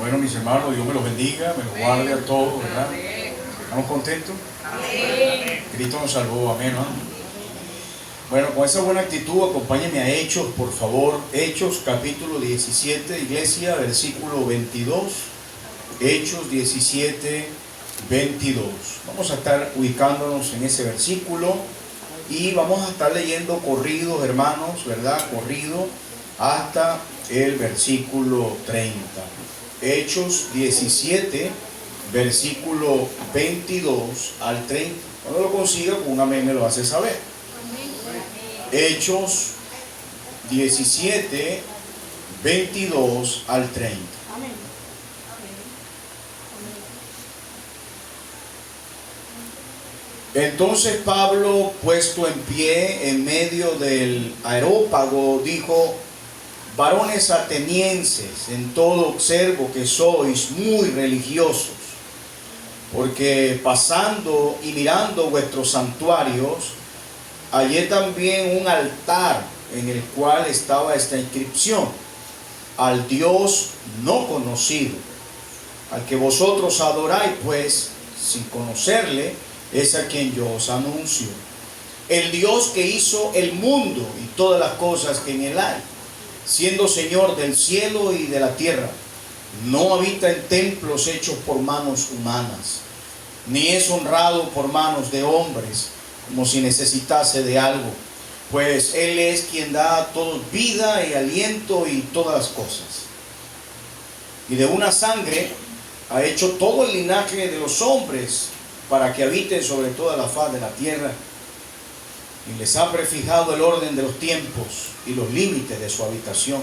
Bueno, mis hermanos, Dios me los bendiga, me los guarde a todos, ¿verdad? ¿Estamos contentos? Cristo nos salvó, amén, ¿no? Bueno, con esa buena actitud, acompáñenme a Hechos, por favor. Hechos, capítulo 17, iglesia, versículo 22. Hechos 17, 22. Vamos a estar ubicándonos en ese versículo y vamos a estar leyendo corridos, hermanos, ¿verdad? Corrido hasta el versículo 30. Hechos 17, versículo 22 al 30. Cuando lo consiga, con un amén me lo hace saber. Hechos 17, 22 al 30. Entonces Pablo, puesto en pie en medio del areópago, dijo: varones atenienses, en todo observo que sois muy religiosos, porque pasando y mirando vuestros santuarios, hallé también un altar en el cual estaba esta inscripción: al Dios no conocido, al que vosotros adoráis, pues sin conocerle, es a quien yo os anuncio. El Dios que hizo el mundo y todas las cosas que en él hay, siendo Señor del cielo y de la tierra, no habita en templos hechos por manos humanas, ni es honrado por manos de hombres, como si necesitase de algo, pues Él es quien da a todos vida y aliento y todas las cosas. Y de una sangre ha hecho todo el linaje de los hombres, para que habiten sobre toda la faz de la tierra, y les ha prefijado el orden de los tiempos y los límites de su habitación,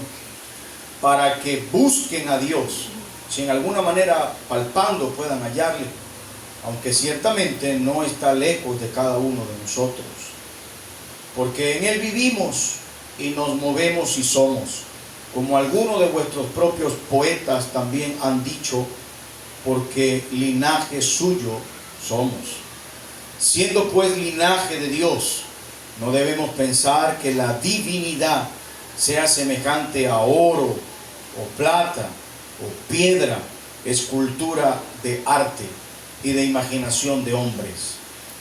para que busquen a Dios, si en alguna manera palpando puedan hallarle, aunque ciertamente no está lejos de cada uno de nosotros, porque en Él vivimos y nos movemos y somos, como algunos de vuestros propios poetas también han dicho, porque linaje suyo somos. Siendo pues linaje de Dios, no debemos pensar que la divinidad sea semejante a oro o plata o piedra, escultura de arte y de imaginación de hombres.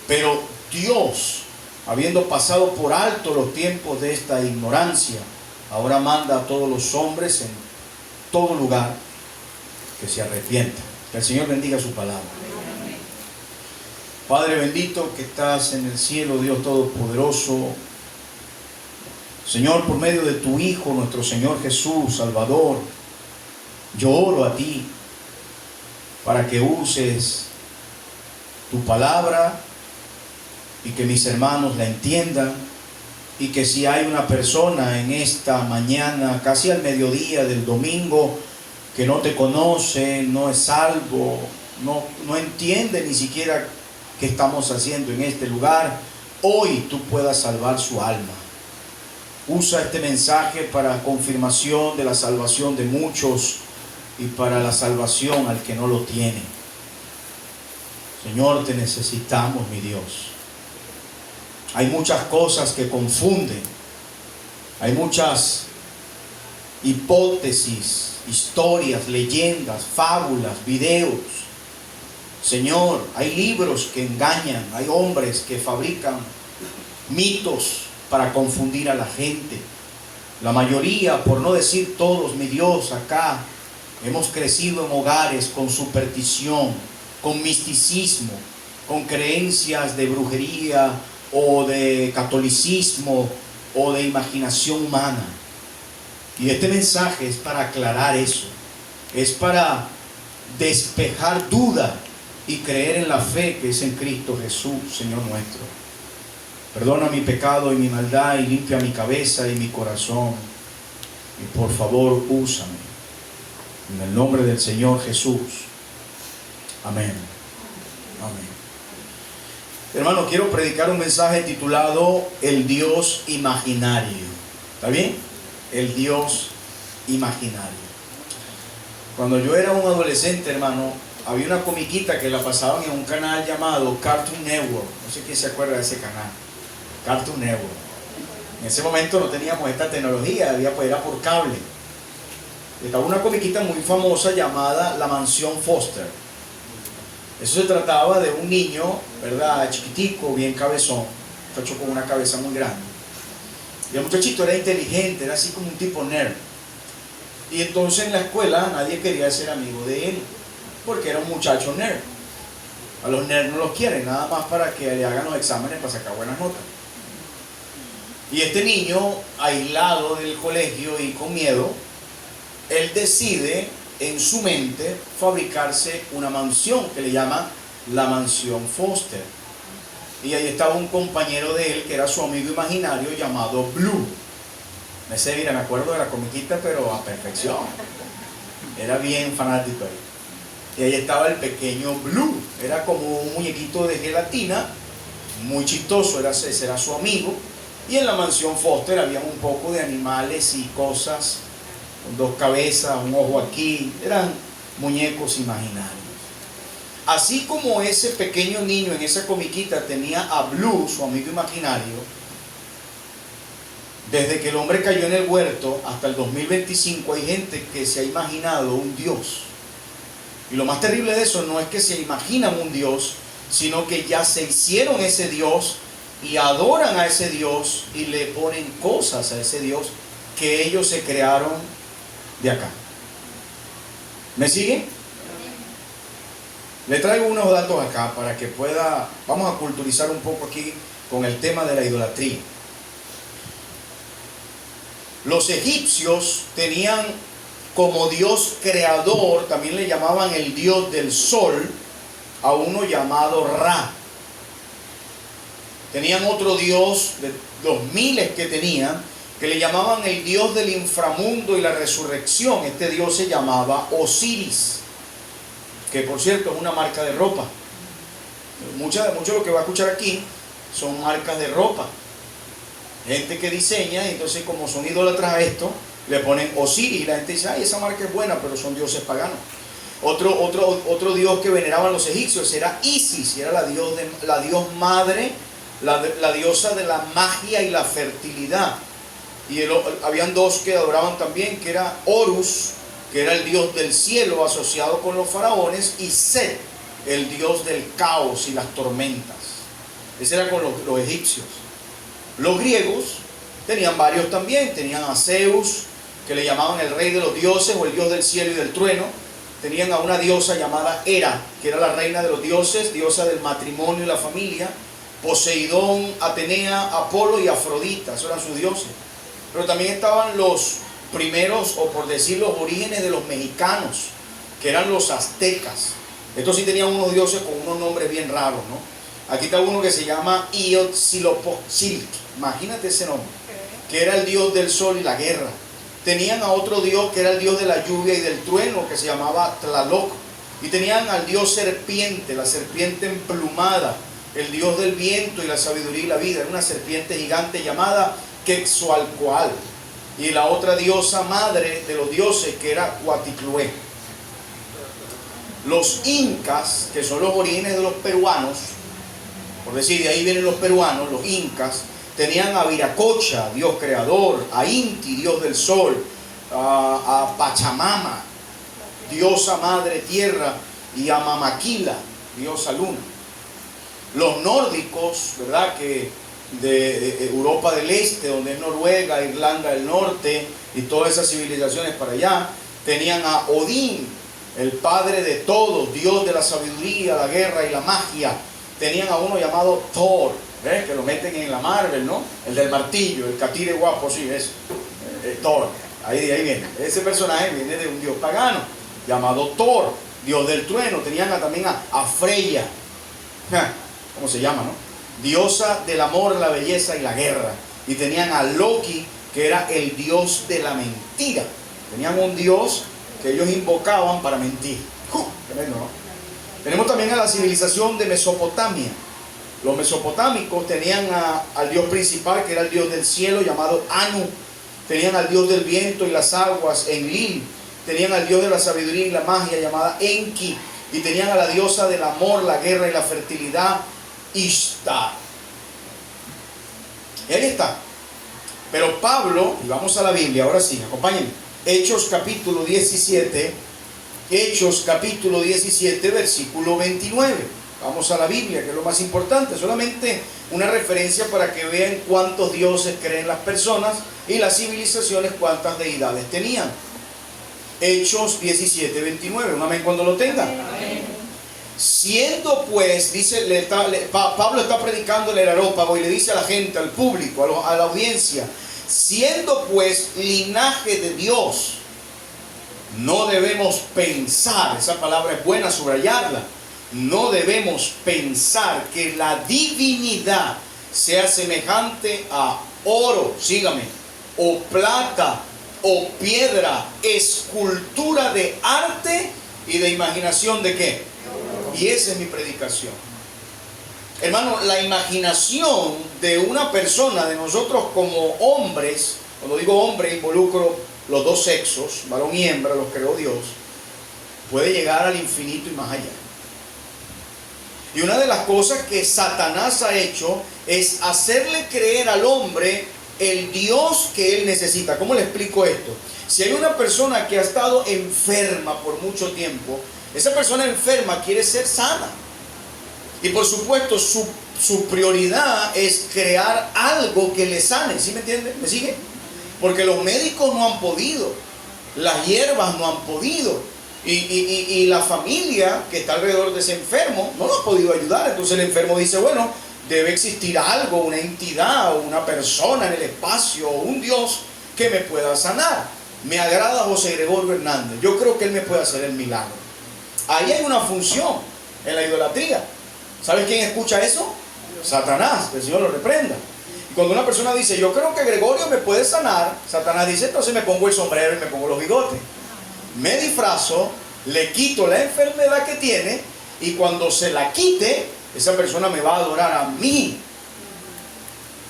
Pero Dios, habiendo pasado por alto los tiempos de esta ignorancia, ahora manda a todos los hombres en todo lugar que se arrepientan. Que el Señor bendiga su palabra. Padre bendito que estás en el cielo, Dios Todopoderoso, Señor, por medio de tu Hijo, nuestro Señor Jesús, Salvador, yo oro a ti para que uses tu palabra y que mis hermanos la entiendan, y que si hay una persona en esta mañana, casi al mediodía del domingo, que no te conoce, no es salvo, no entiende ni siquiera qué estamos haciendo en este lugar, hoy tú puedas salvar su alma. Usa este mensaje para confirmación de la salvación de muchos y para la salvación al que no lo tiene. Señor, te necesitamos, mi Dios. Hay muchas cosas que confunden, hay muchas hipótesis, historias, leyendas, fábulas, videos. Señor, hay libros que engañan, hay hombres que fabrican mitos para confundir a la gente. La mayoría, por no decir todos, mi Dios, acá hemos crecido en hogares con superstición, con misticismo, con creencias de brujería o de catolicismo o de imaginación humana. Y este mensaje es para aclarar eso, es para despejar duda y creer en la fe que es en Cristo Jesús, Señor nuestro. Perdona mi pecado y mi maldad y limpia mi cabeza y mi corazón. Y por favor, úsame. En el nombre del Señor Jesús. Amén. Amén. Hermano, quiero predicar un mensaje titulado El Dios Imaginario. ¿Está bien? El Dios Imaginario. Cuando yo era un adolescente, hermano, había una comiquita que la pasaban en un canal llamado Cartoon Network. No sé quién se acuerda de ese canal. Cartoon Network. En ese momento no teníamos esta tecnología, era por cable. Estaba una comiquita muy famosa llamada La Mansión Foster. Eso se trataba de un niño, ¿verdad? Chiquitico, bien cabezón, hecho con una cabeza muy grande. Y el muchachito era inteligente, era así como un tipo nerd. Y entonces en la escuela nadie quería ser amigo de él, porque era un muchacho nerd. A los nerds no los quieren, nada más para que le hagan los exámenes para sacar buenas notas. Y este niño, aislado del colegio y con miedo, él decide en su mente fabricarse una mansión que le llama la Mansión Foster. Y ahí estaba un compañero de él que era su amigo imaginario llamado Blue. Me acuerdo de la comiquita, pero a perfección. Era bien fanático ahí. Y ahí estaba el pequeño Blue. Era como un muñequito de gelatina, muy chistoso, ese era su amigo. Y en la Mansión Foster había un poco de animales y cosas, con dos cabezas, un ojo aquí. Eran muñecos imaginarios. Así como ese pequeño niño en esa comiquita tenía a Blue, su amigo imaginario, desde que el hombre cayó en el huerto hasta el 2025 hay gente que se ha imaginado un Dios. Y lo más terrible de eso no es que se imaginan un Dios, sino que ya se hicieron ese Dios y adoran a ese Dios y le ponen cosas a ese Dios que ellos se crearon de acá. ¿Me siguen? Le traigo unos datos acá para que vamos a culturizar un poco aquí con el tema de la idolatría. Los egipcios tenían como Dios creador, también le llamaban el Dios del sol, a uno llamado Ra. Tenían otro Dios de los miles que tenían, que le llamaban el Dios del inframundo y la resurrección. Este Dios se llamaba Osiris, que por cierto es una marca de ropa. Mucho de lo que va a escuchar aquí son marcas de ropa. Gente que diseña, y entonces como son idólatras a esto, le ponen Osiris. Y la gente dice, ay, esa marca es buena, pero son dioses paganos. Otro dios que veneraban los egipcios era Isis, y era la dios madre, la diosa de la magia y la fertilidad. Y habían dos que adoraban también, que era Horus, que era el dios del cielo asociado con los faraones, y Set, el dios del caos y las tormentas. Ese era con los egipcios. Los griegos tenían varios también. Tenían a Zeus, que le llamaban el rey de los dioses o el dios del cielo y del trueno. Tenían a una diosa llamada Hera, que era la reina de los dioses, diosa del matrimonio y la familia. Poseidón, Atenea, Apolo y Afrodita, esos eran sus dioses. Pero también estaban los primeros, o por decir los orígenes de los mexicanos, que eran los aztecas. Estos sí tenían unos dioses con unos nombres bien raros, ¿no? Aquí está uno que se llama Iotzilopochtli, imagínate ese nombre, que era el dios del sol y la guerra. Tenían a otro dios que era el dios de la lluvia y del trueno, que se llamaba Tlaloc. Y tenían al dios serpiente, la serpiente emplumada, el dios del viento y la sabiduría y la vida. Era una serpiente gigante llamada Quetzalcóatl. Y la otra diosa madre de los dioses, que era Cuatitlué. Los incas, que son los orígenes de los peruanos, por decir, de ahí vienen los peruanos, los incas, tenían a Viracocha, dios creador, a Inti, dios del sol, a Pachamama, diosa madre tierra, y a Mamaquila, diosa luna. Los nórdicos, ¿verdad?, que de Europa del Este, donde es Noruega, Irlanda del Norte y todas esas civilizaciones para allá, tenían a Odín, el padre de todos, dios de la sabiduría, la guerra y la magia. Tenían a uno llamado Thor, ¿ves?, que lo meten en la Marvel, ¿no? El del martillo, el catire guapo, sí, es Thor. Ahí viene. Ese personaje viene de un dios pagano llamado Thor, dios del trueno. Tenían también a Freya, ¿cómo se llama, no? Diosa del amor, la belleza y la guerra. Y tenían a Loki, que era el dios de la mentira. Tenían un dios que ellos invocaban para mentir. Tremendo, ¿no? Tenemos también a la civilización de Mesopotamia. Los mesopotámicos tenían al dios principal, que era el dios del cielo, llamado Anu. Tenían al dios del viento y las aguas, Enlil. Tenían al dios de la sabiduría y la magia, llamada Enki. Y tenían a la diosa del amor, la guerra y la fertilidad, Ishtar. Y ahí está. Pero Pablo, y vamos a la Biblia, ahora sí, acompáñenme. Hechos capítulo 17, Hechos capítulo 17, versículo 29. Vamos a la Biblia, que es lo más importante, solamente una referencia para que vean cuántos dioses creen las personas y las civilizaciones cuántas deidades tenían. Hechos 17, 29, un amén cuando lo tengan. Amén. Siendo pues, dice, Pablo está predicando en el Areópago y le dice a la gente, al público, a la audiencia, siendo pues linaje de Dios, no debemos pensar, esa palabra es buena subrayarla, no debemos pensar que la divinidad sea semejante a oro, sígame, o plata, o piedra, escultura de arte y de imaginación de ¿qué? Y esa es mi predicación. Hermano, la imaginación de una persona, de nosotros como hombres, cuando digo hombre involucro los dos sexos, varón y hembra, los creó Dios, puede llegar al infinito y más allá. Y una de las cosas que Satanás ha hecho es hacerle creer al hombre el Dios que él necesita. ¿Cómo le explico esto? Si hay una persona que ha estado enferma por mucho tiempo, esa persona enferma quiere ser sana. Y por supuesto su prioridad es crear algo que le sane. ¿Sí me entiende? ¿Me sigue? Porque los médicos no han podido, las hierbas no han podido. Y la familia que está alrededor de ese enfermo no lo ha podido ayudar. Entonces el enfermo dice, bueno, debe existir algo, una entidad, o una persona en el espacio, o un Dios que me pueda sanar. Me agrada José Gregorio Hernández, yo creo que él me puede hacer el milagro. Ahí hay una función en la idolatría. ¿Sabes quién escucha eso? Satanás, que el Señor lo reprenda. Y cuando una persona dice, yo creo que Gregorio me puede sanar, Satanás dice, entonces me pongo el sombrero y me pongo los bigotes. Me disfrazo, le quito la enfermedad que tiene, y cuando se la quite, esa persona me va a adorar a mí,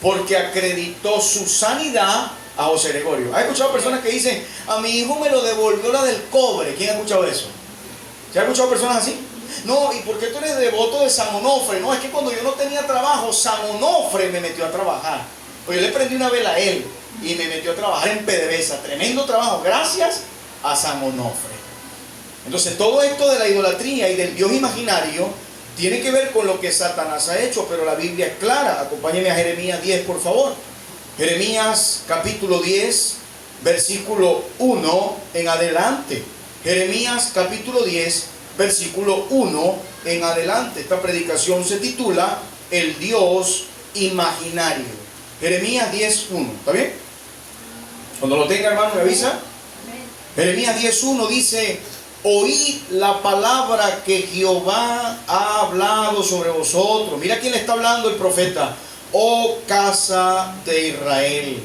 porque acreditó su sanidad a José Gregorio. ¿Has escuchado personas que dicen, a mi hijo me lo devolvió la del cobre? ¿Quién ha escuchado eso? ¿Se ha escuchado personas así? No, ¿y por qué tú eres devoto de San Onofre? No, es que cuando yo no tenía trabajo, San Onofre me metió a trabajar. Pues yo le prendí una vela a él y me metió a trabajar en PDVSA. Tremendo trabajo, gracias a San Onofre. Entonces todo esto de la idolatría y del Dios imaginario tiene que ver con lo que Satanás ha hecho, pero la Biblia es clara. Acompáñeme a Jeremías 10, por favor. Jeremías capítulo 10, versículo 1 en adelante. Jeremías capítulo 10, versículo 1 en adelante. Esta predicación se titula El Dios imaginario. Jeremías 10, 1. ¿Está bien? Cuando lo tenga, hermano, me avisa. Jeremías 10, 1 dice, oíd la palabra que Jehová ha hablado sobre vosotros. Mira quién le está hablando el profeta. Oh casa de Israel,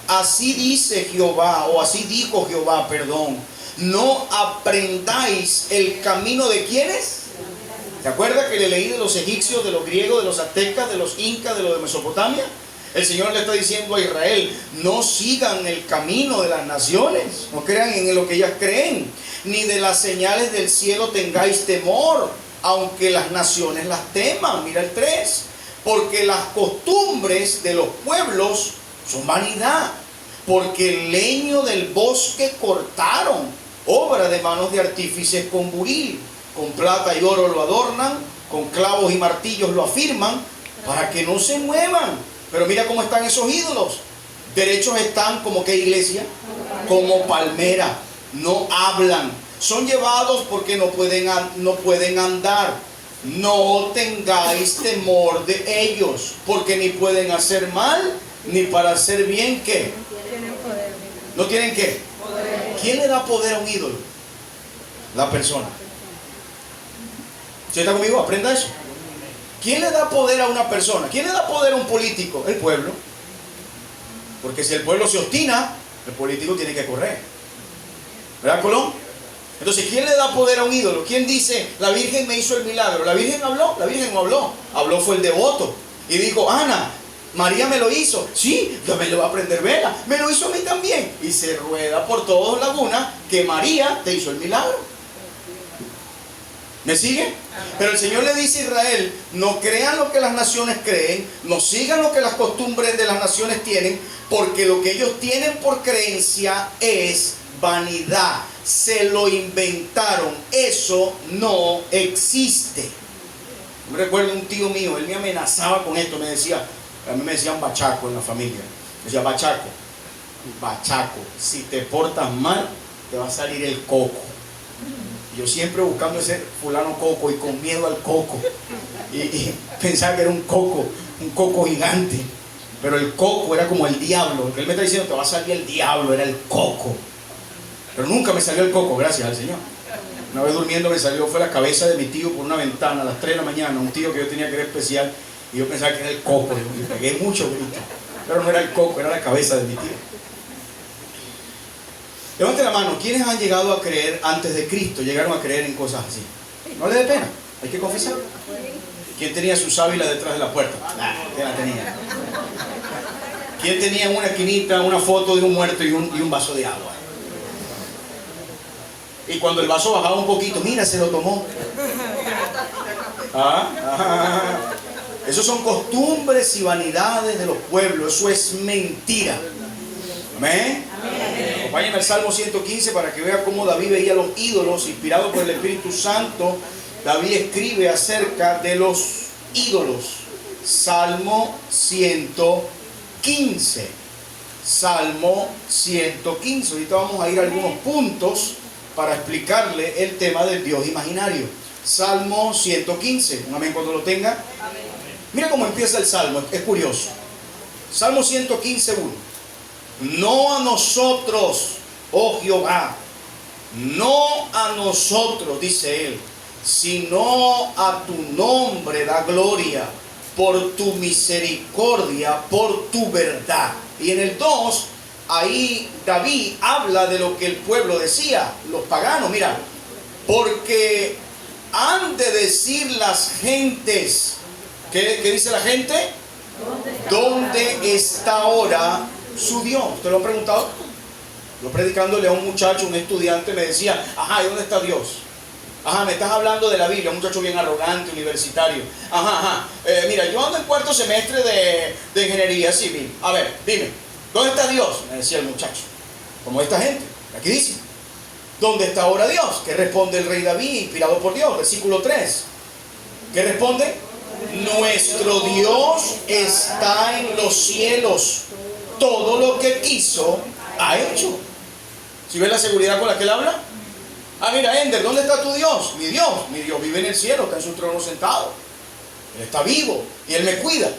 así dice Jehová, o así dijo Jehová, perdón, no aprendáis el camino de ¿quiénes? ¿Se acuerda que le leí de los egipcios, de los griegos, de los aztecas, de los incas, de los de Mesopotamia? El Señor le está diciendo a Israel, no sigan el camino de las naciones, no crean en lo que ellas creen, ni de las señales del cielo tengáis temor, aunque las naciones las teman. Mira el 3, porque las costumbres de los pueblos son vanidad, porque el leño del bosque cortaron, obra de manos de artífices con buril, con plata y oro lo adornan, con clavos y martillos lo afirman, para que no se muevan. Pero mira cómo están esos ídolos. Derechos están como ¿qué iglesia? Como palmera. No hablan. Son llevados porque no pueden andar. No tengáis temor de ellos, porque ni pueden hacer mal, ni para hacer bien, ¿qué? ¿No tienen qué? ¿Quién le da poder a un ídolo? La persona. ¿Usted está conmigo? Aprenda eso. ¿Quién le da poder a una persona? ¿Quién le da poder a un político? El pueblo. Porque si el pueblo se obstina, el político tiene que correr. ¿Verdad, Colón? Entonces, ¿quién le da poder a un ídolo? ¿Quién dice, la Virgen me hizo el milagro? ¿La Virgen habló? La Virgen no habló. Habló fue el devoto. Y dijo, Ana, María me lo hizo. Sí, yo me lo voy a prender vela. Me lo hizo a mí también. Y se rueda por todos Laguna que María te hizo el milagro. ¿Me sigue? Pero el Señor le dice a Israel, no crean lo que las naciones creen, no sigan lo que las costumbres de las naciones tienen, porque lo que ellos tienen por creencia es vanidad, se lo inventaron, eso no existe. Me recuerdo un tío mío, él me amenazaba con esto, me decía, a mí me decían bachaco en la familia, me decía bachaco, si te portas mal, te va a salir el coco. Y yo siempre buscando ese fulano coco y con miedo al coco, y pensaba que era un coco gigante, pero el coco era como el diablo, que él me está diciendo, te va a salir el diablo, era el coco. Pero nunca me salió el coco, gracias al Señor. Una vez durmiendo me salió, fue la cabeza de mi tío por una ventana a las 3 de la mañana, un tío que yo tenía que era especial, y yo pensaba que era el coco, y pegué mucho grito, pero no era el coco, era la cabeza de mi tío. Levante la mano, ¿quiénes han llegado a creer antes de Cristo? Llegaron a creer en cosas así. No le dé pena, hay que confesar. ¿Quién tenía su sábila detrás de la puerta? ¿Quién la tenía? ¿Quién tenía en una esquinita una foto de un muerto y un vaso de agua? Y cuando el vaso bajaba un poquito, mira, se lo tomó. Esos son costumbres y vanidades de los pueblos. Eso es mentira. Amén. Acompáñenme al Salmo 115 para que vea cómo David veía los ídolos. Inspirado por el Espíritu Santo, David escribe acerca de los ídolos. Salmo 115. Salmo 115. Ahorita vamos a ir a algunos puntos para explicarle el tema del Dios imaginario. Salmo 115. Un amén cuando lo tenga. Mira cómo empieza el Salmo, es curioso. Salmo 115, 1. No a nosotros, oh Jehová, no a nosotros, dice él, sino a tu nombre da gloria, por tu misericordia, por tu verdad. Y en el 2, ahí David habla de lo que el pueblo decía, los paganos, mira, porque han de decir las gentes, ¿qué dice la gente? ¿Dónde está ahora su Dios? ¿Usted lo ha preguntado? Yo predicándole a un muchacho, un estudiante, me decía, ajá, ¿y dónde está Dios? Ajá, me estás hablando de la Biblia, un muchacho bien arrogante, universitario. Mira, yo ando en cuarto semestre de ingeniería civil. A ver, dime, ¿dónde está Dios? Me decía el muchacho. Como esta gente, aquí dice, ¿dónde está ahora Dios? ¿Qué responde el rey David, inspirado por Dios? Versículo 3. ¿Qué responde? Nuestro Dios está en los cielos. Todo lo que quiso, ha hecho. ¿Sí ves la seguridad con la que él habla? Mira, Ender, ¿dónde está tu Dios? Mi Dios vive en el cielo, está en su trono sentado. Él está vivo y Él me cuida.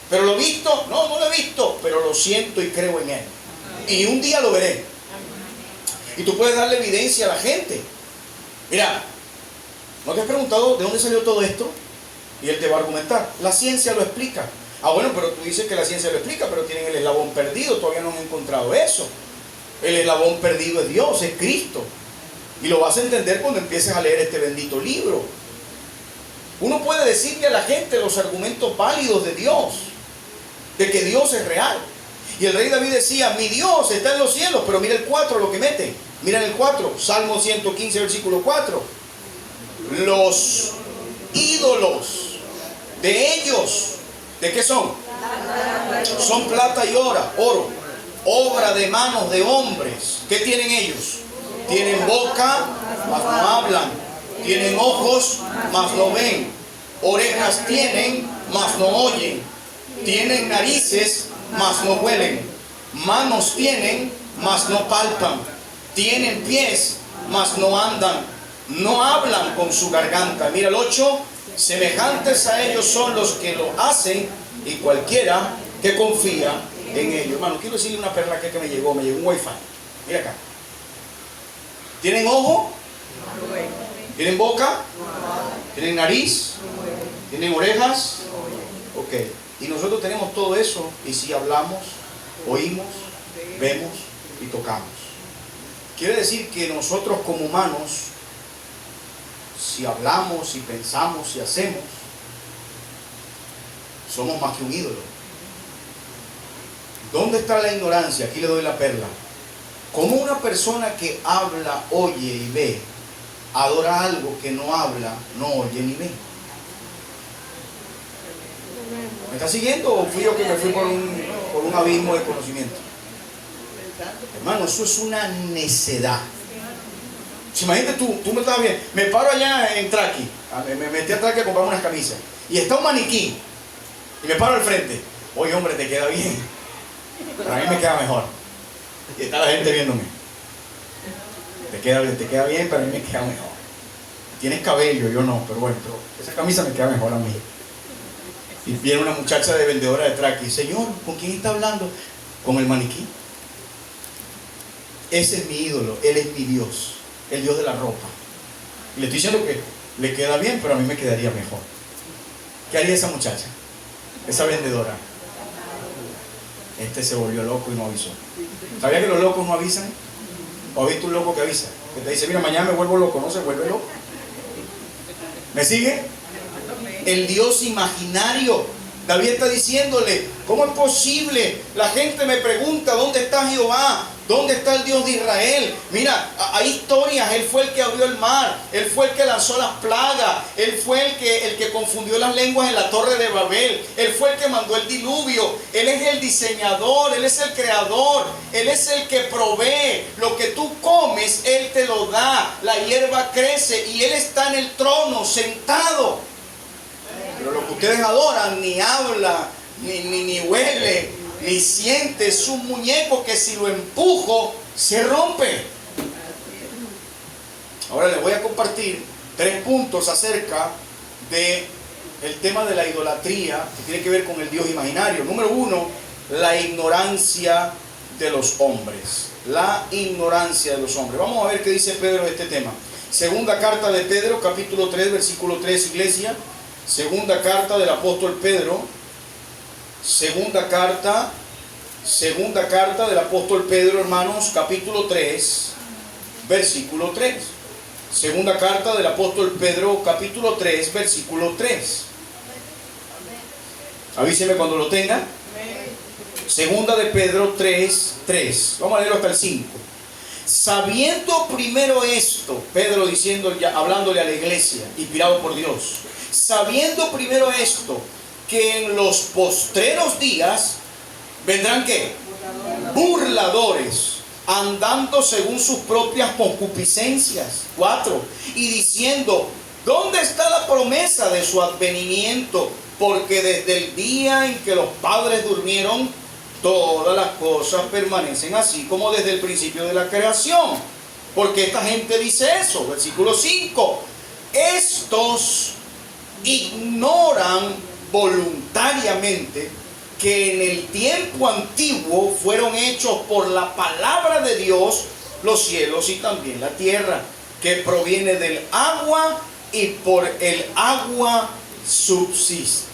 ¿Pero lo he visto? No, no lo he visto, pero lo siento y creo en Él. Y un día lo veré. Y tú puedes darle evidencia a la gente. Mira, ¿no te has preguntado de dónde salió todo esto? Y él te va a argumentar. La ciencia lo explica. Bueno, pero tú dices que la ciencia lo explica, pero tienen el eslabón perdido, todavía no han encontrado eso. El eslabón perdido es Dios, es Cristo. Y lo vas a entender cuando empieces a leer este bendito libro. Uno puede decirle a la gente los argumentos válidos de Dios, de que Dios es real. Y el rey David decía, mi Dios está en los cielos, pero mira el 4 lo que mete. Mira en el 4, Salmo 115, versículo 4. Los ídolos de ellos, ¿de qué son? Son plata y oro, obra de manos de hombres. ¿Qué tienen ellos? Tienen boca, mas no hablan. Tienen ojos, mas no ven. Orejas tienen, mas no oyen. Tienen narices, mas no huelen. Manos tienen, mas no palpan. Tienen pies, mas no andan. No hablan con su garganta. Mira el 8. Semejantes a ellos son los que lo hacen y cualquiera que confía en ellos. Hermano, quiero decirle una perla que me llegó un wifi. Mira acá. ¿Tienen ojo? ¿Tienen boca? ¿Tienen nariz? ¿Tienen orejas? Ok. Y nosotros tenemos todo eso. Y si hablamos, oímos, vemos y tocamos. Quiere decir que nosotros como humanos, si hablamos, si pensamos, si hacemos, somos más que un ídolo. ¿Dónde está la ignorancia? Aquí le doy la perla. ¿Cómo una persona que habla, oye y ve, adora algo que no habla, no oye ni ve? ¿Me está siguiendo o fui yo que me fui por un abismo de conocimiento? Hermano, eso es una necedad. Si imagínate tú me estabas bien, me paro allá en Traqui, me metí a Traqui a comprar unas camisas, y está un maniquí, y me paro al frente. Oye, hombre, te queda bien, pero a mí me queda mejor. Y está la gente viéndome. Te queda bien, pero a mí me queda mejor. Tienes cabello, yo no, pero bueno, esa camisa me queda mejor a mí. Y viene una muchacha de vendedora de Traqui, Señor, ¿con quién está hablando? Con el maniquí. Ese es mi ídolo, Él es mi Dios, el Dios de la ropa. Y le estoy diciendo que le queda bien, pero a mí me quedaría mejor. ¿Qué haría esa muchacha? Esa vendedora. Este se volvió loco y no avisó. ¿Sabía que los locos no avisan? ¿O has visto un loco que avisa? Que te dice, mira, mañana me vuelvo loco, no se vuelve loco. ¿Me sigue? El Dios imaginario. David está diciéndole, ¿cómo es posible? La gente me pregunta, ¿dónde está Jehová? ¿Dónde está el Dios de Israel? Mira, hay historias. Él fue el que abrió el mar. Él fue el que lanzó las plagas. Él fue el que confundió las lenguas en la torre de Babel. Él fue el que mandó el diluvio. Él es el diseñador. Él es el creador. Él es el que provee. Lo que tú comes, Él te lo da. La hierba crece y Él está en el trono, sentado. Pero lo que ustedes adoran ni habla, ni huele, ni siente. Es un muñeco que si lo empujo se rompe. Ahora les voy a compartir 3 puntos acerca de el tema de la idolatría que tiene que ver con el Dios imaginario. Número 1, la ignorancia de los hombres. La ignorancia de los hombres. Vamos a ver qué dice Pedro de este tema. Segunda carta de Pedro, capítulo 3, versículo 3, iglesia. Segunda carta del apóstol Pedro. Segunda carta del apóstol Pedro, hermanos, capítulo 3, versículo 3. Segunda carta del apóstol Pedro, capítulo 3, versículo 3. Avíseme cuando lo tenga. Segunda de Pedro 3, 3. Vamos a leerlo hasta el 5. Sabiendo primero esto, Pedro diciendo, hablándole a la iglesia, inspirado por Dios. Sabiendo primero esto, que en los postreros días vendrán ¿qué? Burladores, andando según sus propias concupiscencias. 4. Y diciendo, ¿dónde está la promesa de su advenimiento? Porque desde el día en que los padres durmieron, todas las cosas permanecen así como desde el principio de la creación. Porque esta gente dice eso. Versículo 5. Estos ignoran voluntariamente que en el tiempo antiguo fueron hechos por la palabra de Dios los cielos y también la tierra, que proviene del agua y por el agua subsiste.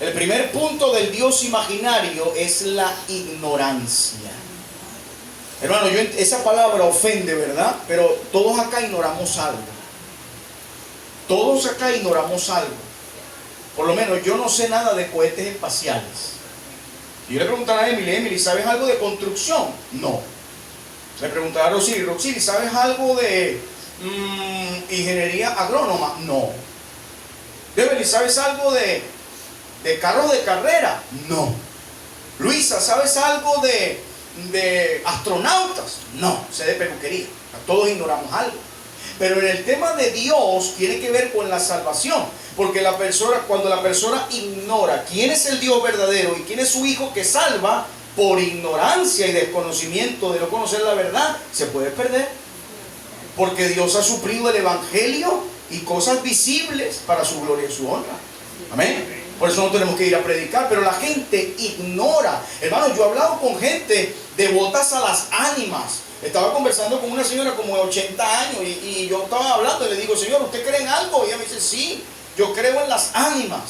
El primer punto del Dios imaginario es la ignorancia. Hermano, esa palabra ofende, ¿verdad? Pero todos acá ignoramos algo. Todos acá ignoramos algo. Por lo menos yo no sé nada de cohetes espaciales. Y yo le preguntaba a Emily, ¿sabes algo de construcción? No. Le preguntaba a Rosili, ¿sabes algo de ingeniería agrónoma? No. Emily, ¿sabes algo de carros de carrera? No. Luisa, ¿sabes algo de astronautas? No. Sé de peluquería. Todos ignoramos algo. Pero en el tema de Dios tiene que ver con la salvación. Porque cuando la persona ignora quién es el Dios verdadero y quién es su Hijo que salva, por ignorancia y desconocimiento de no conocer la verdad, se puede perder. Porque Dios ha suplido el Evangelio y cosas visibles para su gloria y su honra. Amén. Por eso no tenemos que ir a predicar, pero la gente ignora. Hermano, yo he hablado con gente devotas a las ánimas. Estaba conversando con una señora como de 80 años y yo estaba hablando y le digo, Señor, ¿usted cree en algo? Y ella me dice, sí, yo creo en las ánimas.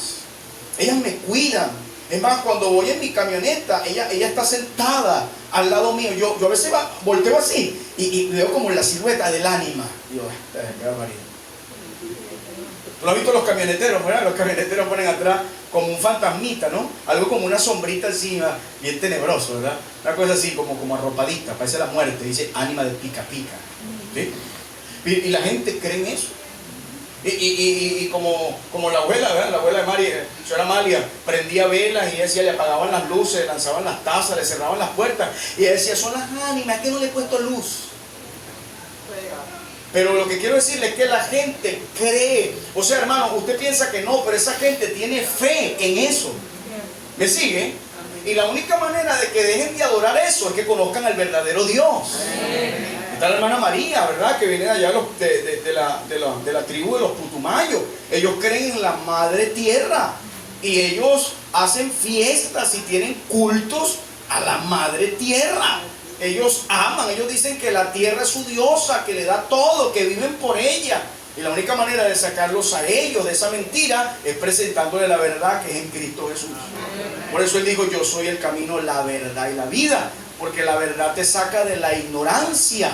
Ellas me cuidan. Es más, cuando voy en mi camioneta, ella está sentada al lado mío. Yo a veces volteo así y veo como la silueta del ánima. Y yo, qué barbaridad. ¿Tú no has visto los camioneteros, verdad? Los camioneteros ponen atrás como un fantasmita, ¿no? Algo como una sombrita encima, bien tenebroso, ¿verdad? Una cosa así como arropadita, parece la muerte, dice ánima de pica pica. ¿Sí? Y la gente cree en eso. Y como la abuela, ¿verdad? La abuela de María, señora Amalia, prendía velas y ella decía, le apagaban las luces, le lanzaban las tazas, le cerraban las puertas. Y ella decía, son las ánimas, que no le he puesto luz. Pero lo que quiero decirle es que la gente cree. O sea, hermano, usted piensa que no, pero esa gente tiene fe en eso. ¿Me sigue? Y la única manera de que dejen de adorar eso es que conozcan al verdadero Dios. Está la hermana María, ¿verdad? Que viene allá de la tribu de los Putumayos. Ellos creen en la madre tierra. Y ellos hacen fiestas y tienen cultos a la madre tierra. Ellos aman, ellos dicen que la tierra es su diosa, que le da todo, que viven por ella. Y la única manera de sacarlos a ellos de esa mentira es presentándole la verdad que es en Cristo Jesús. Por eso Él dijo, yo soy el camino, la verdad y la vida. Porque la verdad te saca de la ignorancia.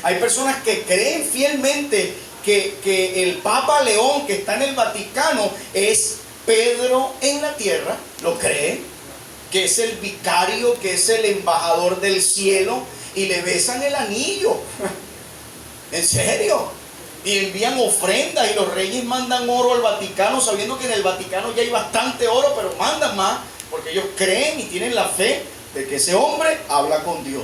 Hay personas que creen fielmente que el Papa León que está en el Vaticano es Pedro en la tierra, lo creen, que es el vicario, que es el embajador del cielo, y le besan el anillo. ¿En serio? Y envían ofrendas y los reyes mandan oro al Vaticano, sabiendo que en el Vaticano ya hay bastante oro, pero mandan más, porque ellos creen y tienen la fe de que ese hombre habla con Dios.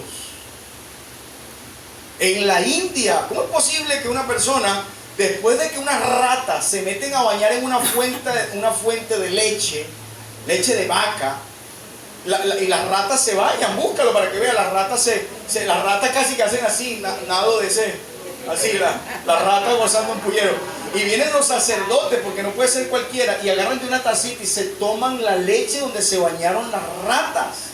En la India, ¿cómo es posible que una persona, después de que unas ratas se meten a bañar en una fuente de leche de vaca, y las ratas se vayan? Búscalo para que vean, las ratas casi que hacen así, nado de ese, así, las ratas gozando un pullero. Y vienen los sacerdotes, porque no puede ser cualquiera, y agarran de una tacita y se toman la leche donde se bañaron las ratas.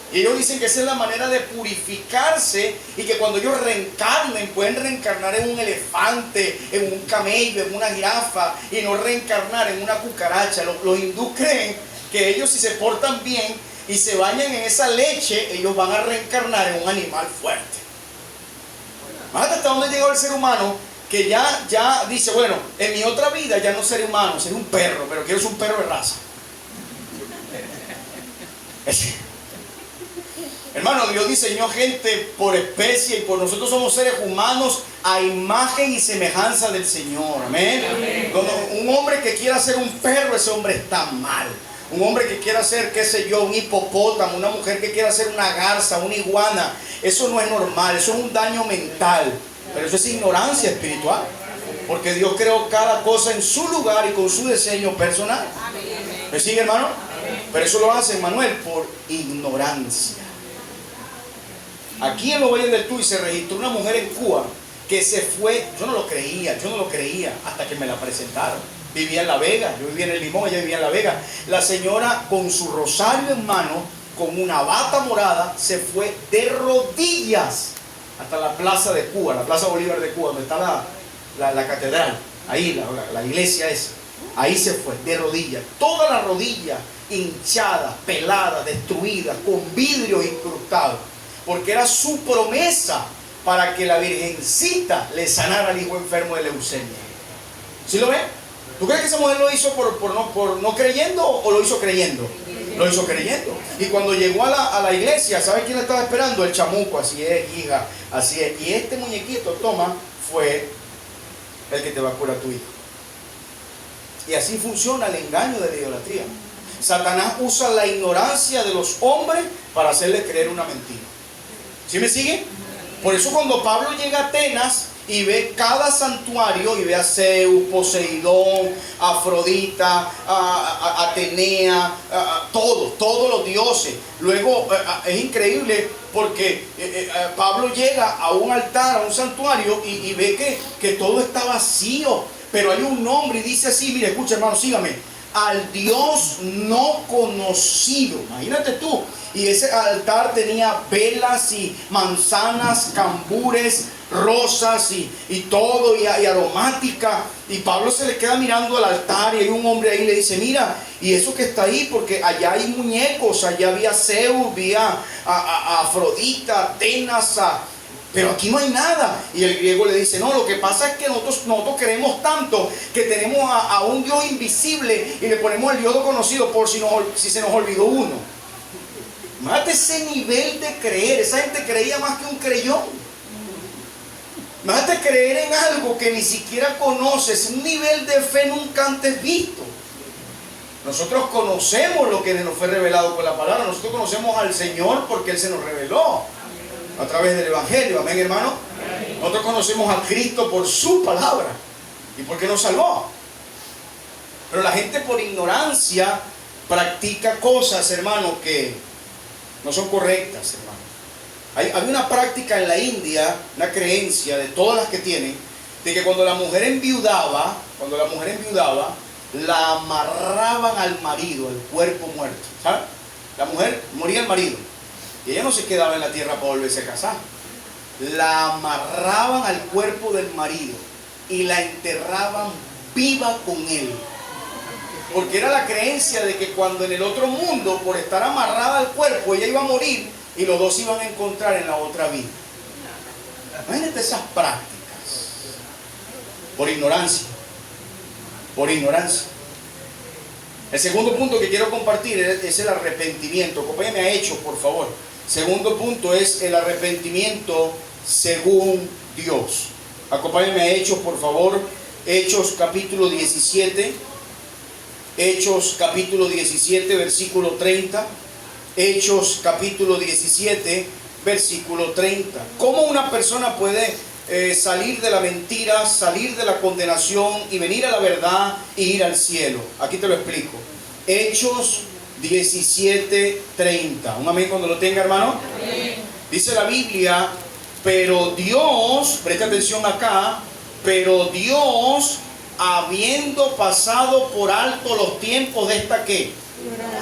Y ellos dicen que esa es la manera de purificarse, y que cuando ellos reencarnen, pueden reencarnar en un elefante, en un camello, en una jirafa, y no reencarnar en una cucaracha. Los hindúes creen que ellos, si se portan bien y se bañan en esa leche, ellos van a reencarnar en un animal fuerte. Fíjate hasta dónde llegó el ser humano, que ya dice, bueno, en mi otra vida ya no seré humano, seré un perro, pero quiero ser un perro de raza. Hermano, Dios diseñó gente por especie, y por nosotros somos seres humanos a imagen y semejanza del Señor. Amén. Amén. Cuando un hombre que quiera ser un perro, ese hombre está mal. Un hombre que quiera ser, qué sé yo, un hipopótamo, una mujer que quiera ser una garza, una iguana, eso no es normal, eso es un daño mental. Pero eso es ignorancia espiritual, porque Dios creó cada cosa en su lugar y con su diseño personal. ¿Me sigue, hermano? Pero eso lo hace Manuel por ignorancia. Aquí en los Valles del Tuy se registró una mujer en Cuba que se fue. Yo no lo creía hasta que me la presentaron. Vivía en La Vega, yo vivía en el Limón, ella vivía en La Vega. La señora, con su rosario en mano, con una bata morada, se fue de rodillas hasta la plaza de Cuba, la plaza Bolívar de Cuba, donde está la catedral, ahí la iglesia esa. Ahí se fue de rodillas, toda la rodilla hinchada, pelada, destruida, con vidrio incrustado, porque era su promesa para que la Virgencita le sanara al hijo enfermo de leucemia. ¿Sí lo ven? ¿Tú crees que esa mujer lo hizo por no creyendo, o lo hizo creyendo? Lo hizo creyendo. Y cuando llegó a la iglesia, ¿sabes quién la estaba esperando? El chamuco. Así es, hija, así es. Y este muñequito, toma, fue el que te va a curar a tu hijo. Y así funciona el engaño de la idolatría. Satanás usa la ignorancia de los hombres para hacerles creer una mentira. ¿Sí me sigue? Por eso cuando Pablo llega a Atenas y ve cada santuario, y ve a Zeus, Poseidón, Afrodita, Atenea, todos los dioses. Luego es increíble porque Pablo llega a un altar, a un santuario, y ve que todo está vacío, pero hay un nombre, y dice así, mire, escucha, hermano, sígame: al Dios no conocido. Imagínate tú. Y ese altar tenía velas y manzanas, cambures, rosas y todo, y aromática. Y Pablo se le queda mirando al altar, y hay un hombre ahí y le dice: mira, y eso que está ahí, porque allá hay muñecos, allá había Zeus, había a Afrodita, Atenas, pero aquí no hay nada. Y el griego le dice: no, lo que pasa es que nosotros queremos tanto que tenemos a un Dios invisible, y le ponemos el Dios conocido por si se nos olvidó uno. Imagínate ese nivel de creer. Esa gente creía más que un creyón. Me vas a creer en algo que ni siquiera conoces, un nivel de fe nunca antes visto. Nosotros conocemos lo que nos fue revelado con la palabra. Nosotros conocemos al Señor porque Él se nos reveló a través del Evangelio. Amén, hermano. Nosotros conocemos a Cristo por su palabra y porque nos salvó. Pero la gente por ignorancia practica cosas, hermano, que no son correctas, hermano. Hay una práctica en la India, una creencia de todas las que tienen, de que cuando la mujer enviudaba, la amarraban al marido, el cuerpo muerto, ¿sabes? La mujer moría el marido y ella no se quedaba en la tierra para volverse a casar. La amarraban al cuerpo del marido y la enterraban viva con él, porque era la creencia de que cuando en el otro mundo, por estar amarrada al cuerpo, ella iba a morir y los dos se iban a encontrar en la otra vida. Imagínate esas prácticas. Por ignorancia. Por ignorancia. El segundo punto que quiero compartir es el arrepentimiento. Acompáñame a Hechos, por favor. Segundo punto es el arrepentimiento según Dios. Acompáñame a Hechos, por favor. Hechos capítulo 17. Hechos capítulo 17, versículo 30. Hechos capítulo 17, versículo 30. ¿Cómo una persona puede salir de la mentira, salir de la condenación y venir a la verdad y ir al cielo? Aquí te lo explico. Hechos 17, 30. Un amén cuando lo tenga, hermano. Amén. Dice la Biblia, pero Dios, presta atención acá, pero Dios, habiendo pasado por alto los tiempos de esta ¿qué?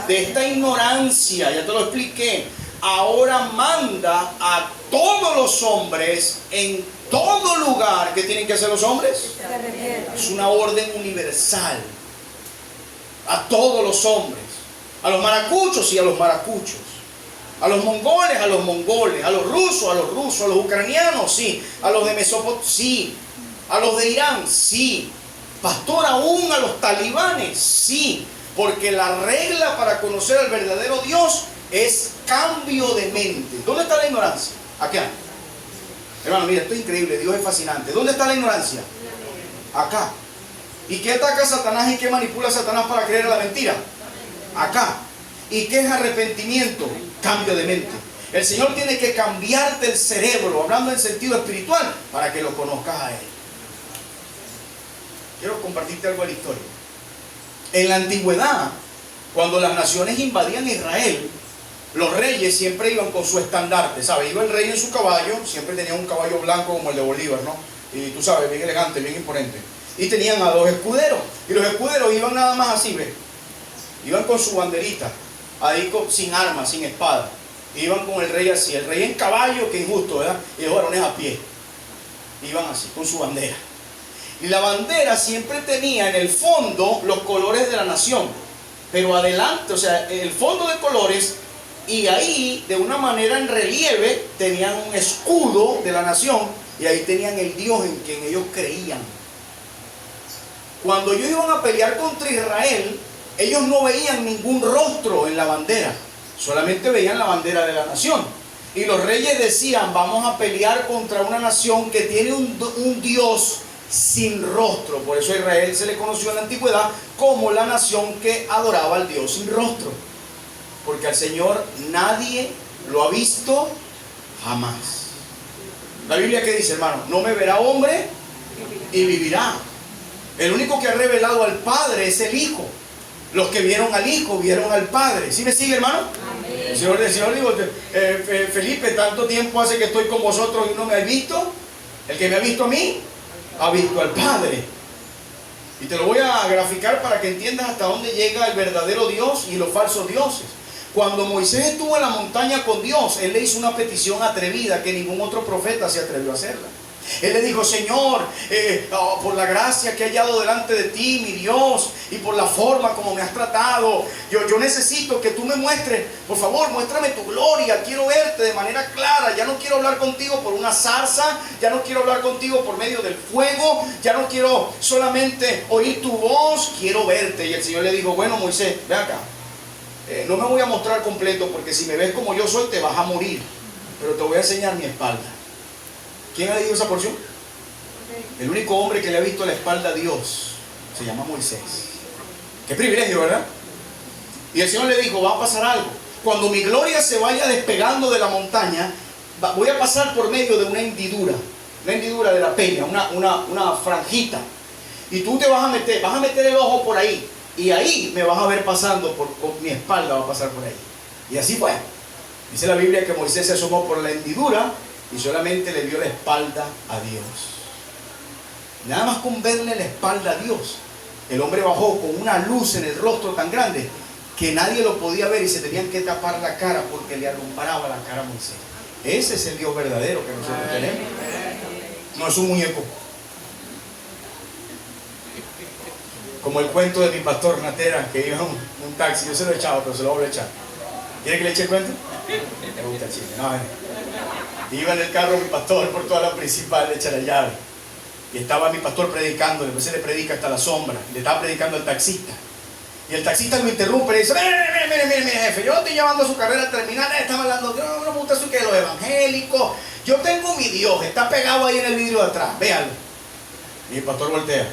De esta ignorancia, ya te lo expliqué, ahora manda a todos los hombres en todo lugar. ¿Qué tienen que hacer los hombres? Es una orden universal. A todos los hombres. A los maracuchos y a los maracuchos. A los mongoles, a los mongoles. A los rusos, a los rusos. A los ucranianos, sí. A los de Mesopotamia, sí. A los de Irán, sí. Pastor, aún a los talibanes, sí. Porque la regla para conocer al verdadero Dios es cambio de mente. ¿Dónde está la ignorancia? Acá. Hermano, mira, esto es increíble. Dios es fascinante. ¿Dónde está la ignorancia? Acá. ¿Y qué ataca Satanás y qué manipula Satanás para creer a la mentira? Acá. ¿Y qué es arrepentimiento? Cambio de mente. El Señor tiene que cambiarte el cerebro, hablando en sentido espiritual, para que lo conozcas a Él. Quiero compartirte algo de la historia. En la antigüedad, cuando las naciones invadían Israel, los reyes siempre iban con su estandarte, ¿sabes? Iba el rey en su caballo, siempre tenía un caballo blanco como el de Bolívar, ¿no? Y tú sabes, bien elegante, bien imponente. Y tenían a dos escuderos, y los escuderos iban nada más así, ¿ves? Iban con su banderita, ahí sin armas, sin espada. Iban con el rey así, el rey en caballo, que injusto, ¿verdad? Y los varones a pie. Iban así, con su bandera. Y la bandera siempre tenía en el fondo los colores de la nación, pero adelante, o sea, el fondo de colores, y ahí de una manera en relieve tenían un escudo de la nación, y ahí tenían el Dios en quien ellos creían. Cuando ellos iban a pelear contra Israel, ellos no veían ningún rostro en la bandera, solamente veían la bandera de la nación. Y los reyes decían, vamos a pelear contra una nación que tiene un Dios sin rostro. Por eso a Israel se le conoció en la antigüedad como la nación que adoraba al Dios sin rostro, porque al Señor nadie lo ha visto jamás. La Biblia, ¿qué dice, hermano? No me verá hombre y vivirá. El único que ha revelado al Padre es el Hijo. Los que vieron al Hijo vieron al Padre. ¿Sí me sigue, hermano? Amén. El Señor dijo, Felipe, tanto tiempo hace que estoy con vosotros y no me habéis visto. El que me ha visto a mí ha visto al Padre. Y te lo voy a graficar para que entiendas hasta dónde llega el verdadero Dios y los falsos dioses. Cuando Moisés estuvo en la montaña con Dios, él le hizo una petición atrevida que ningún otro profeta se atrevió a hacerla. Él le dijo, Señor, por la gracia que he hallado delante de ti, mi Dios, y por la forma como me has tratado, yo necesito que tú me muestres, por favor, muéstrame tu gloria, quiero verte de manera clara, ya no quiero hablar contigo por una zarza, ya no quiero hablar contigo por medio del fuego, ya no quiero solamente oír tu voz, quiero verte. Y el Señor le dijo, bueno, Moisés, ven acá, no me voy a mostrar completo, porque si me ves como yo soy te vas a morir, pero te voy a enseñar mi espalda. ¿Quién ha leído esa porción? El único hombre que le ha visto la espalda a Dios se llama Moisés. Qué privilegio, ¿verdad? Y el Señor le dijo, va a pasar algo. Cuando mi gloria se vaya despegando de la montaña, voy a pasar por medio de una hendidura de la peña, una franjita. Y tú te vas a meter el ojo por ahí. Y ahí me vas a ver pasando, por mi espalda va a pasar por ahí. Y así fue. Dice la Biblia que Moisés se asomó por la hendidura y solamente le vio la espalda a Dios. Nada más con verle la espalda a Dios, el hombre bajó con una luz en el rostro tan grande que nadie lo podía ver y se tenían que tapar la cara porque le alumbraba la cara a Moisés. Ese es el Dios verdadero que nosotros tenemos. No es un muñeco. Como el cuento de mi pastor Natera, que iba en un taxi. Yo se lo he echado, pero se lo voy a echar. ¿Quiere que le eche el cuento? Me gusta el chiste. No, iba en el carro mi pastor por toda la principal, le echa la llave. Y estaba mi pastor predicando, después se le predica hasta la sombra. Le estaba predicando al taxista. Y el taxista lo interrumpe y le dice, mire, jefe, yo estoy llevando su carrera terminal, estaba hablando, no me gusta eso que los evangélicos, yo tengo mi Dios, está pegado ahí en el vidrio de atrás, véalo. Y el pastor voltea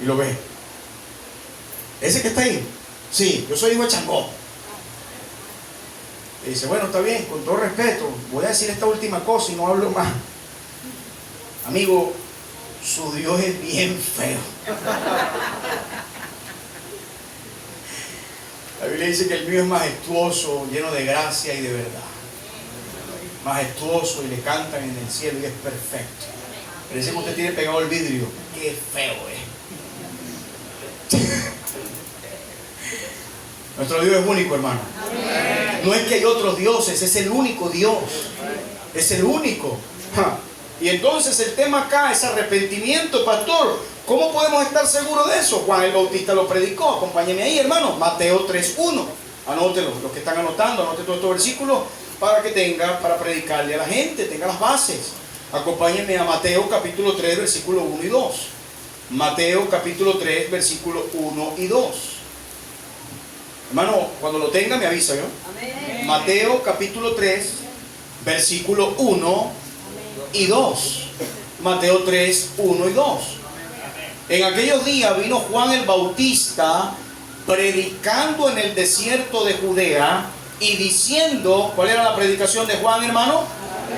y lo ve. ¿Ese que está ahí? Sí, yo soy hijo de Changó. Y dice, bueno, está bien, con todo respeto, voy a decir esta última cosa y no hablo más. Amigo, su Dios es bien feo. La Biblia dice que el mío es majestuoso, lleno de gracia y de verdad. Majestuoso, y le cantan en el cielo y es perfecto. Pero ese que usted tiene pegado el vidrio, qué feo es. Nuestro Dios es único, hermano. No es que hay otros dioses, es el único Dios. Es el único. Y entonces el tema acá es arrepentimiento, pastor. ¿Cómo podemos estar seguros de eso? Juan el Bautista lo predicó. Acompáñenme ahí, hermano. Mateo 3:1. Anótelo, los que están anotando, anoten todos estos versículos para que tenga, para predicarle a la gente, tenga las bases. Acompáñenme a Mateo capítulo 3, versículo 1 y 2. Mateo capítulo 3, versículo 1 y 2. Hermano, cuando lo tenga me avisa, ¿yo? Amén. Mateo capítulo 3, versículo 1 y 2. Mateo 3, 1 y 2. En aquellos días vino Juan el Bautista predicando en el desierto de Judea y diciendo, ¿cuál era la predicación de Juan, hermano?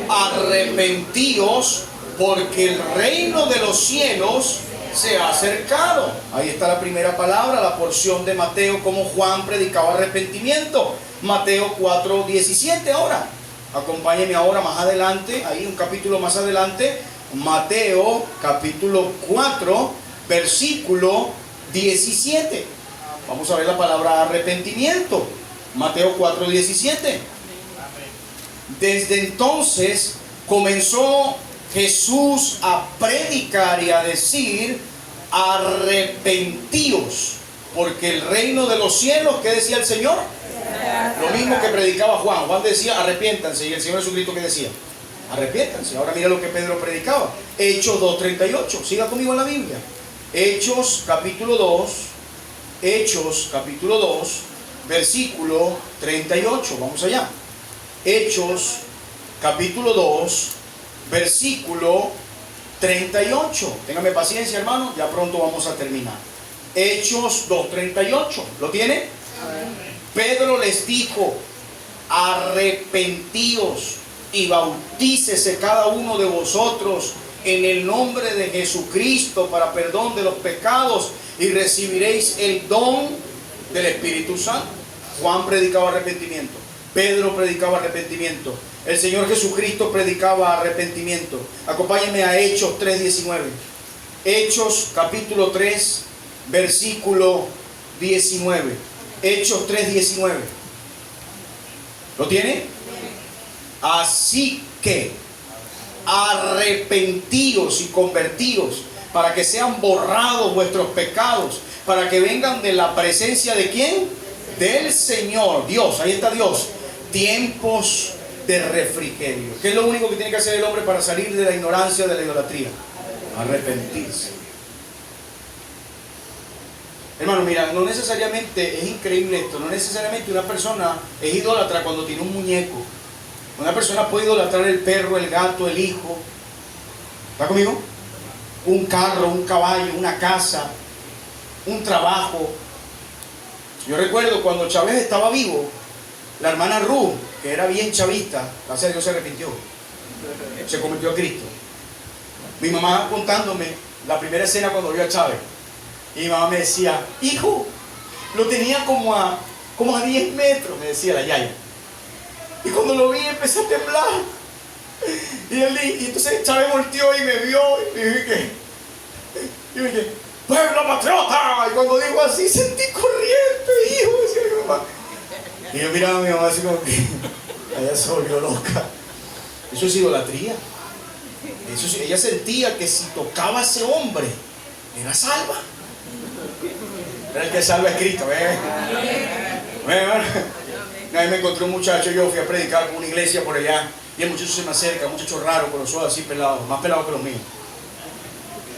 Arrepentíos, porque el reino de los cielos se ha acercado. Ahí está la primera palabra, la porción de Mateo, como Juan predicaba arrepentimiento. Mateo 4:17 ahora. Acompáñenme ahora más adelante, ahí un capítulo más adelante, Mateo capítulo 4, versículo 17. Vamos a ver la palabra arrepentimiento. Mateo 4:17. Desde entonces comenzó Jesús a predicar y a decir, arrepentíos, porque el reino de los cielos, ¿qué decía el Señor? Lo mismo que predicaba Juan. Juan decía, arrepiéntanse, y el Señor Jesucristo, ¿qué decía? Arrepiéntanse. Ahora mira lo que Pedro predicaba. Hechos 2:38. Siga conmigo en la Biblia. Hechos capítulo 2, versículo 38. Vamos allá. Hechos capítulo 2, versículo 38. Téngame paciencia, hermano, ya pronto vamos a terminar. Hechos 2:38. ¿Lo tiene? Pedro les dijo, arrepentíos y bautícese cada uno de vosotros en el nombre de Jesucristo para perdón de los pecados y recibiréis el don del Espíritu Santo. Juan predicaba arrepentimiento, Pedro predicaba arrepentimiento, el Señor Jesucristo predicaba arrepentimiento. Acompáñenme a Hechos 3:19. Hechos capítulo 3, versículo 19. Hechos 3:19. ¿Lo tiene? Así que arrepentíos y convertíos para que sean borrados vuestros pecados, para que vengan de la presencia de ¿quién? Del Señor, Dios, ahí está Dios, tiempos de refrigerio. ¿Qué es lo único que tiene que hacer el hombre para salir de la ignorancia, de la idolatría? Arrepentirse. Hermano, mira, no necesariamente, es increíble esto, no necesariamente una persona es idólatra cuando tiene un muñeco. Una persona puede idolatrar el perro, el gato, el hijo. ¿Está conmigo? Un carro, un caballo, una casa, un trabajo. Yo recuerdo cuando Chávez estaba vivo, la hermana Ruth, que era bien chavista, gracias a Dios se arrepintió, se convirtió a Cristo. Mi mamá contándome la primera escena cuando vio a Chávez, y mi mamá me decía, hijo, lo tenía como a 10 metros, me decía la yaya. Y cuando lo vi empecé a temblar. Y entonces Chávez volteó y me vio y dije, ¡pueblo patriota! Y cuando dijo así, sentí corriente, hijo, decía mi mamá. Y yo miraba a mi mamá así como que ella se volvió loca. Eso es idolatría. Ella sentía que si tocaba a ese hombre, era salva. Pero el que salva es Cristo, Una vez me encontré un muchacho, yo fui a predicar con una iglesia por allá, y el muchacho se me acerca, un muchacho raro, con los ojos así pelados, más pelados que los míos.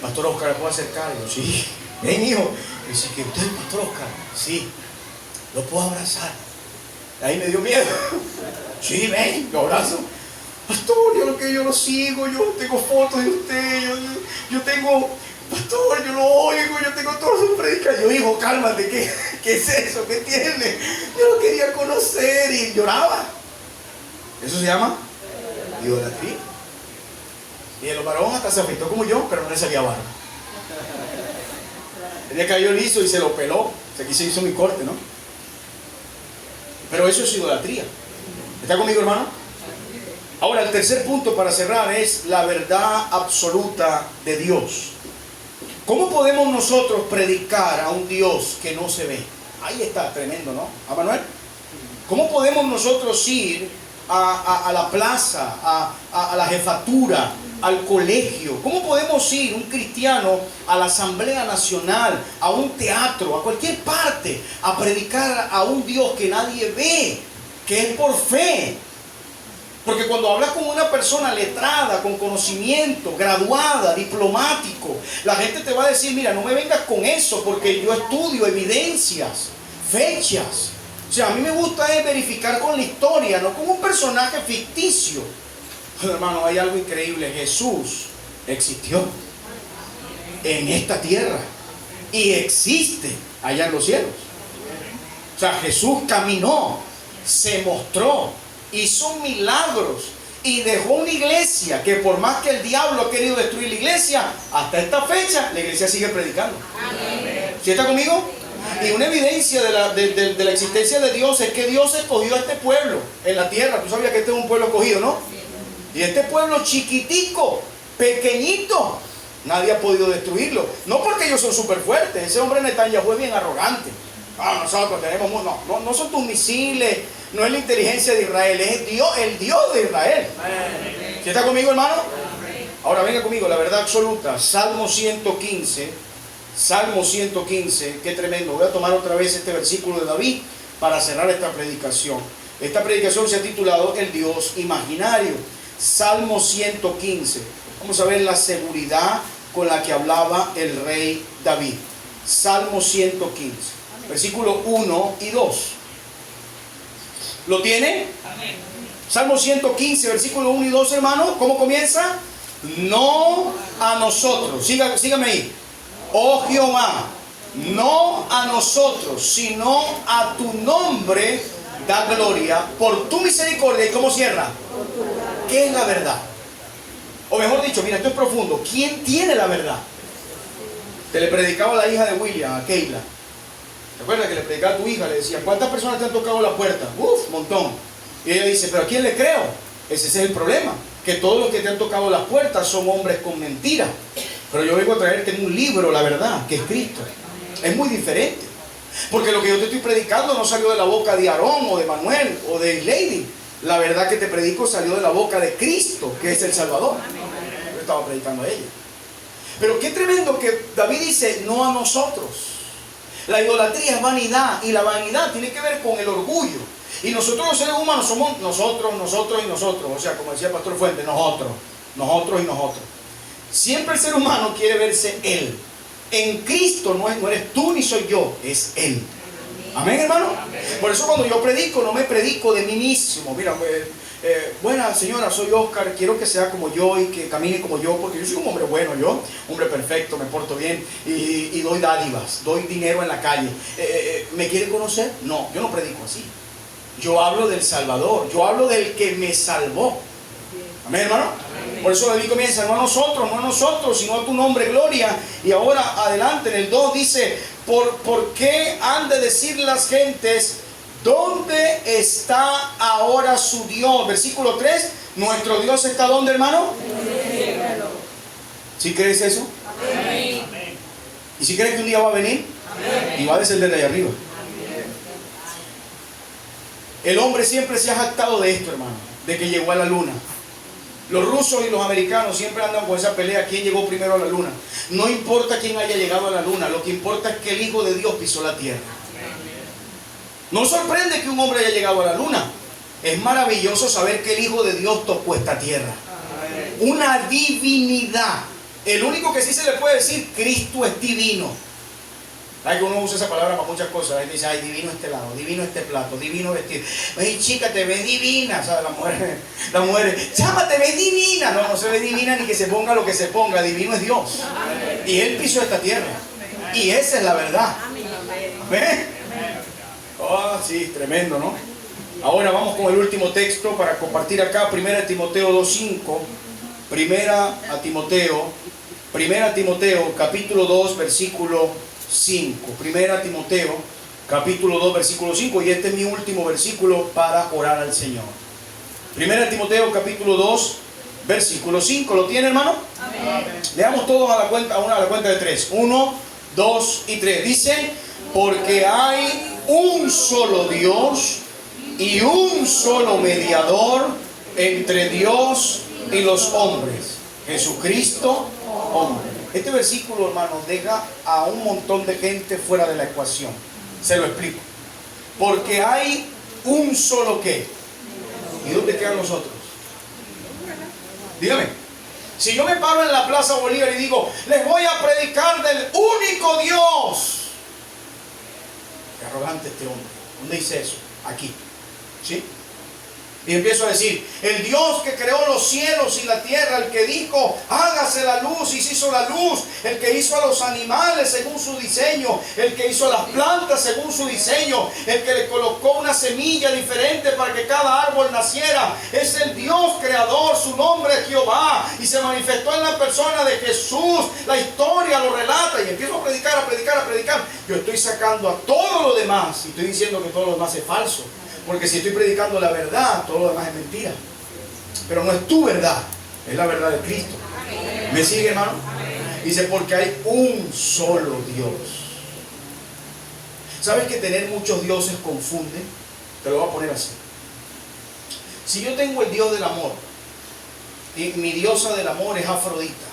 Pastor Oscar, ¿me puedo acercar? Y yo, sí. Ven, hijo. Y dice, ¿que usted es Pastor Oscar? Sí. ¿Lo puedo abrazar? Ahí me dio miedo. Sí, ven, lo abrazo. Pastor, yo lo sigo, yo tengo fotos de usted, yo tengo, pastor, yo lo oigo, yo tengo todas sus predicas. Yo, hijo, cálmate, ¿qué es eso? ¿Qué tiene? Yo lo quería conocer y lloraba. Eso se llama idolatría. Y el varón hasta se afeitó como yo, pero no le salía barba. Tenía cabello liso y se lo peló. Aquí se hizo mi corte, ¿no? Pero eso es idolatría. ¿Está conmigo, hermano? Ahora, el tercer punto para cerrar es la verdad absoluta de Dios. ¿Cómo podemos nosotros predicar a un Dios que no se ve? Ahí está, tremendo, ¿no? ¿A Manuel? ¿Cómo podemos nosotros ir a la plaza, a la jefatura, al colegio? ¿Cómo podemos ir un cristiano a la Asamblea Nacional, a un teatro, a cualquier parte, a predicar a un Dios que nadie ve, que es por fe? Porque cuando hablas con una persona letrada, con conocimiento, graduada, diplomático, la gente te va a decir, mira, no me vengas con eso, porque yo estudio evidencias, fechas. O sea, a mí me gusta verificar con la historia, no con un personaje ficticio. Pero, hermano, hay algo increíble. Jesús existió en esta tierra y existe allá en los cielos. O sea, Jesús caminó, se mostró, hizo milagros y dejó una iglesia que, por más que el diablo ha querido destruir la iglesia, hasta esta fecha la iglesia sigue predicando. ¿Sí está conmigo? Y una evidencia de la existencia de Dios es que Dios escogió a este pueblo en la tierra. Tú sabías que este es un pueblo escogido, ¿no? Y este pueblo chiquitico, pequeñito, nadie ha podido destruirlo. No porque ellos son súper fuertes. Ese hombre Netanyahu es bien arrogante. Nosotros tenemos, no son tus misiles, no es la inteligencia de Israel, es Dios, el Dios de Israel. ¿Sí está conmigo, hermano? Ahora venga conmigo, la verdad absoluta. Salmo 115, qué tremendo. Voy a tomar otra vez este versículo de David para cerrar esta predicación. Esta predicación se ha titulado El Dios Imaginario. Salmo 115. Vamos a ver la seguridad con la que hablaba el rey David. Salmo 115, versículo 1 y 2. ¿Lo tiene? Amén. Salmo 115, versículo 1 y 2, hermano. ¿Cómo comienza? No a nosotros. Sígame ahí. Oh Jehová, no a nosotros, sino a tu nombre da gloria por tu misericordia. ¿Y cómo cierra? ¿Qué es la verdad? O mejor dicho, mira, esto es profundo. ¿Quién tiene la verdad? Te le predicaba a la hija de William, a Keila. ¿Te acuerdas que le predicaba a tu hija? Le decía, ¿cuántas personas te han tocado la puerta? Uf, montón. Y ella dice, ¿pero a quién le creo? Ese es el problema, que todos los que te han tocado las puertas son hombres con mentiras. Pero yo vengo a traerte en un libro la verdad, que es Cristo. Es muy diferente. Porque lo que yo te estoy predicando no salió de la boca de Aarón o de Manuel o de Lady. La verdad que te predico salió de la boca de Cristo, que es el Salvador. Yo estaba predicando a ella. Pero qué tremendo que David dice, no a nosotros. La idolatría es vanidad, y la vanidad tiene que ver con el orgullo. Y nosotros los seres humanos somos nosotros y nosotros. O sea, como decía Pastor Fuente, nosotros y nosotros. Siempre el ser humano quiere verse él. En Cristo no eres tú ni soy yo, es Él. Amén, hermano. Por eso cuando yo predico, no me predico de mí mismo. Mira, buena señora, soy Oscar, quiero que sea como yo y que camine como yo, porque yo soy un hombre bueno, yo, hombre perfecto, me porto bien y doy dádivas, doy dinero en la calle. ¿Me quiere conocer? No, yo no predico así. Yo hablo del Salvador, yo hablo del que me salvó. Amén, hermano. Amén. Por eso David comienza, no a nosotros, sino a tu nombre, gloria. Y ahora adelante en el 2 dice, ¿por qué han de decir las gentes, ¿dónde está ahora su Dios? Versículo 3, nuestro Dios está ¿dónde, hermano? ¿Sí crees eso? Amén. ¿Y si crees que un día va a venir? Amén. Y va a descender de ahí arriba. Amén. El hombre siempre se ha jactado de esto, hermano, de que llegó a la luna. Los rusos y los americanos siempre andan con esa pelea, quién llegó primero a la luna. No importa quién haya llegado a la luna, lo que importa es que el Hijo de Dios pisó la tierra. No sorprende que un hombre haya llegado a la luna. Es maravilloso saber que el Hijo de Dios tocó esta tierra. Una divinidad. El único que sí se le puede decir, Cristo es divino. Hay que uno usa esa palabra para muchas cosas. Él dice, ay, divino este lado, divino este plato, divino vestido. Ay, chica, te ves divina. ¿Sabes? La mujer, chama, te ves divina. No, no se ve divina ni que se ponga lo que se ponga. Divino es Dios. Y Él pisó esta tierra. Y esa es la verdad. ¿Ven? Oh, sí, tremendo, ¿no? Ahora vamos con el último texto para compartir acá. 1 Timoteo 2:5. 1 Timoteo capítulo 2 versículo 5. 1 Timoteo capítulo 2 versículo 5. Y este es mi último versículo para orar al Señor. 1 Timoteo capítulo 2 versículo 5. ¿Lo tiene, hermano? Amén. Leamos todos a la cuenta de 3. 1, 2 y 3. Dice, porque hay un solo Dios y un solo mediador entre Dios y los hombres, Jesucristo, hombre. Este versículo, hermano, deja a un montón de gente fuera de la ecuación. Se lo explico. Porque hay un solo ¿qué? ¿Y dónde quedan los otros? Dígame. Si yo me paro en la Plaza Bolívar y digo, les voy a predicar del único Dios. Qué arrogante este hombre. ¿Dónde dice eso? Aquí. ¿Sí? Y empiezo a decir, el Dios que creó los cielos y la tierra, el que dijo, hágase la luz y se hizo la luz, el que hizo a los animales según su diseño, el que hizo a las plantas según su diseño, el que le colocó una semilla diferente para que cada árbol naciera, es el Dios creador, su nombre es Jehová, y se manifestó en la persona de Jesús. La historia lo relata y empiezo a predicar. Yo estoy sacando a todo lo demás y estoy diciendo que todo lo demás es falso. Porque si estoy predicando la verdad, todo lo demás es mentira. Pero no es tu verdad, es la verdad de Cristo. ¿Me sigue, hermano? Dice, porque hay un solo Dios. ¿Sabes que tener muchos dioses confunde? Te lo voy a poner así. Si yo tengo el Dios del amor, y mi diosa del amor es Afrodita,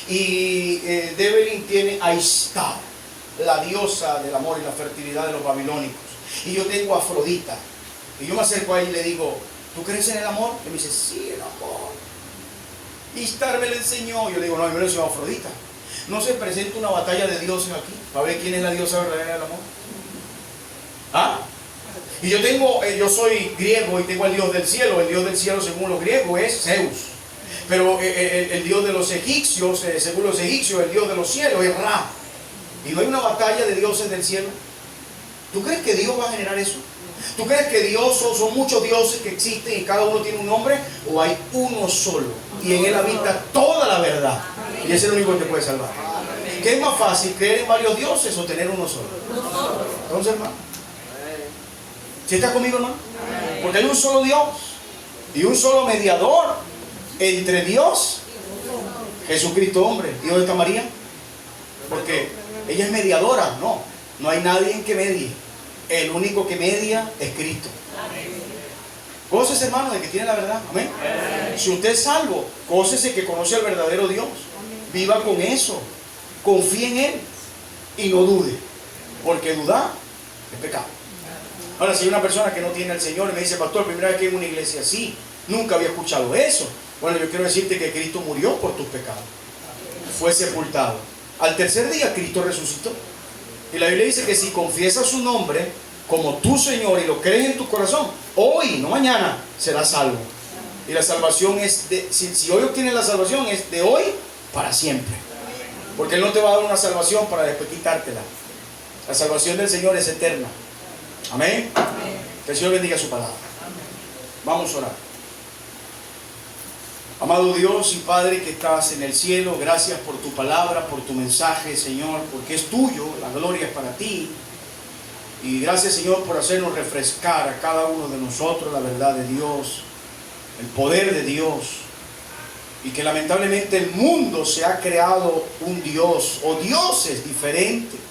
y Develin tiene a Ishtar, la diosa del amor y la fertilidad de los babilónicos, y yo tengo a Afrodita, y yo me acerco a ella y le digo, ¿tú crees en el amor? Y me dice, sí, el amor. Ishtar me lo enseñó. Yo le digo, no, yo me lo enseñó a Afrodita. ¿No se presenta una batalla de dioses aquí para ver quién es la diosa verdadera del amor? ¿Ah? Y yo soy griego y tengo al Dios del cielo. El Dios del cielo, según los griegos, es Zeus. Pero el Dios de los egipcios, según los egipcios, el Dios de los cielos es Ra. ¿Y no hay una batalla de dioses del cielo? ¿Tú crees que Dios va a generar eso? ¿Tú crees que Dios son muchos dioses que existen y cada uno tiene un nombre? ¿O hay uno solo? Y en él habita toda la verdad. Y ese es el único que te puede salvar. ¿Qué es más fácil, creer en varios dioses o tener uno solo? Entonces, hermano, ¿sí estás conmigo, hermano? Porque hay un solo Dios y un solo mediador entre Dios, Jesucristo hombre. ¿Y dónde está María? Porque ella es mediadora. No hay nadie en que medie. El único que media es Cristo. Gócese, hermano, de que tiene la verdad. Amén. Si usted es salvo, gócese que conoce al verdadero Dios. Viva con eso. Confíe en Él y no dude, porque dudar es pecado. Ahora, si hay una persona que no tiene al Señor y me dice, pastor, primera vez que en una iglesia así, nunca había escuchado eso. Bueno, yo quiero decirte que Cristo murió por tus pecados. Fue sepultado. Al tercer día Cristo resucitó. Y la Biblia dice que si confiesas su nombre como tu Señor y lo crees en tu corazón, hoy, no mañana, serás salvo. Y la salvación es si hoy obtienes la salvación, es de hoy para siempre. Porque Él no te va a dar una salvación para después quitártela. La salvación del Señor es eterna. Amén. Que el Señor bendiga su palabra. Vamos a orar. Amado Dios y Padre que estás en el cielo, gracias por tu palabra, por tu mensaje, Señor, porque es tuyo, la gloria es para ti. Y gracias, Señor, por hacernos refrescar a cada uno de nosotros la verdad de Dios, el poder de Dios. Y que lamentablemente el mundo se ha creado un Dios o dioses diferentes.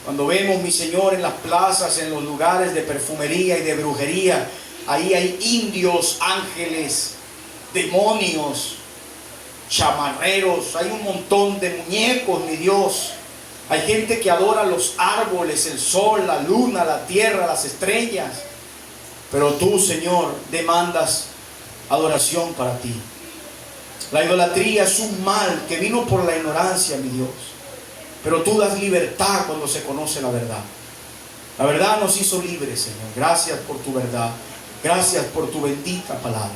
Cuando vemos, mi Señor, en las plazas, en los lugares de perfumería y de brujería, ahí hay indios, ángeles, demonios, chamarreros, hay un montón de muñecos, mi Dios. Hay gente que adora los árboles, el sol, la luna, la tierra, las estrellas. Pero tú, Señor, demandas adoración para ti. La idolatría es un mal que vino por la ignorancia, mi Dios. Pero tú das libertad cuando se conoce la verdad. La verdad nos hizo libres, Señor. Gracias por tu verdad. Gracias por tu bendita palabra.